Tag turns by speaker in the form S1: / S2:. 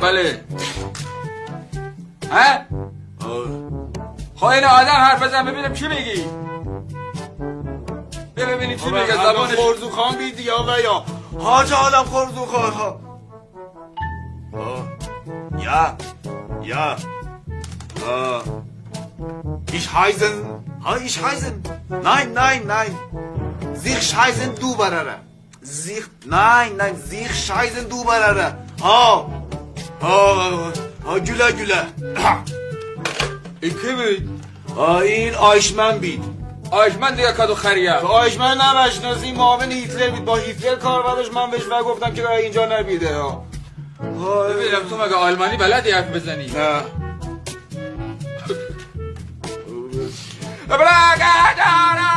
S1: بله ها؟ خب این آدم حرف بزن ببینم چی میگی ببینی چی میگه زبانش
S2: خورزوخان بیدی یا یا حاج آدم خورزوخان ها ja ich heißen nein sich scheißen du barara sich nein sich scheißen du barara ha güle
S1: این کی بود؟
S2: این آیشمن بید
S1: آیشمن دیگه کادو خریه
S2: آیشمن نمشناسی معاون هیتلر بید با هیتلر کار بداشت من بهش گفتم که اینجا نبیده
S1: ببینم تو مگه آلمانی بلدی حرف بزنی؟
S2: نه
S1: بلگه دارم